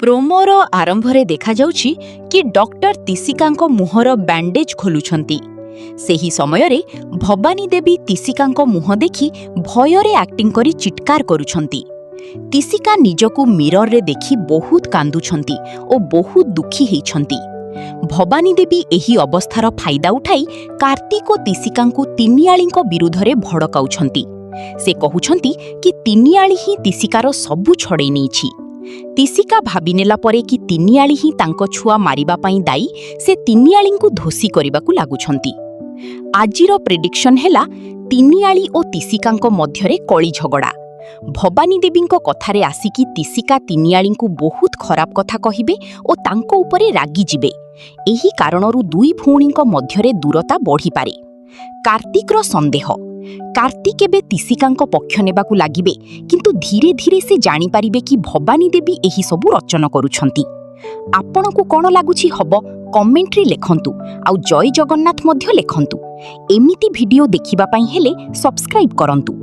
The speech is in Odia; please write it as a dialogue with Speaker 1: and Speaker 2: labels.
Speaker 1: ପ୍ରୋମୋର ଆରମ୍ଭରେ ଦେଖାଯାଉଛି କି ଡକ୍ଟର ତିସିକାଙ୍କ ମୁହଁର ବ୍ୟାଣ୍ଡେଜ୍ ଖୋଲୁଛନ୍ତି। ସେହି ସମୟରେ ଭବାନୀ ଦେବୀ ତିସିକାଙ୍କ ମୁହଁ ଦେଖି ଭୟରେ ଆକ୍ଟିଂ କରି ଚିତ୍କାର କରୁଛନ୍ତି। ତିସିକା ନିଜକୁ ମିରରରେ ଦେଖି ବହୁତ କାନ୍ଦୁଛନ୍ତି ଓ ବହୁତ ଦୁଃଖୀ ହେଇଛନ୍ତି। ଭବାନୀ ଦେବୀ ଏହି ଅବସ୍ଥାର ଫାଇଦା ଉଠାଇ କାର୍ତ୍ତିକ ଓ ତିସିକାଙ୍କୁ ତିନିଆଳିଙ୍କ ବିରୁଦ୍ଧରେ ଭଡ଼କାଉଛନ୍ତି। ସେ କହୁଛନ୍ତି କି ତିନିଆଳି ହିଁ ତିସିକାର ସବୁ ଛଡ଼େଇ ନେଇଛି। ତିସିକା ଭାବିନେଲା ପରେ କି ତିନିଆଳି ହିଁ ତାଙ୍କ ଛୁଆ ମାରିବା ପାଇଁ ଦାୟୀ, ସେ ତିନିଆଳିଙ୍କୁ ଧୋଷୀ କରିବାକୁ ଲାଗୁଛନ୍ତି। ଆଜିର ପ୍ରେଡିକ୍ସନ୍ ହେଲା ତିନିଆଳି ଓ ତିସିକାଙ୍କ ମଧ୍ୟରେ କଳି ଝଗଡ଼ା। ଭବାନୀ ଦେବୀଙ୍କ କଥାରେ ଆସିକି ତିସିକା ତିନିଆଳିଙ୍କୁ ବହୁତ ଖରାପ କଥା କହିବେ ଓ ତାଙ୍କ ଉପରେ ରାଗିଯିବେ। ଏହି କାରଣରୁ ଦୁଇ ଭଉଣୀଙ୍କ ମଧ୍ୟରେ ଦୂରତା ବଢ଼ିପାରେ। କାର୍ତ୍ତିକର ସନ୍ଦେହ, କାର୍ତ୍ତିକ ଏବେ ତିସିକାଙ୍କ ପକ୍ଷ ନେବାକୁ ଲାଗିବେ, କିନ୍ତୁ ଧୀରେ ଧୀରେ ସେ ଜାଣିପାରିବେ କି ଭବାନୀ ଦେବୀ ଏହି ସବୁ ରଚନା କରୁଛନ୍ତି। ଆପଣଙ୍କୁ କ'ଣ ଲାଗୁଛି ହବ କମେଣ୍ଟରେ ଲେଖନ୍ତୁ, ଆଉ ଜୟ ଜଗନ୍ନାଥ ମଧ୍ୟ ଲେଖନ୍ତୁ। ଏମିତି ଭିଡିଓ ଦେଖିବା ପାଇଁ ହେଲେ ସବସ୍କ୍ରାଇବ୍ କରନ୍ତୁ।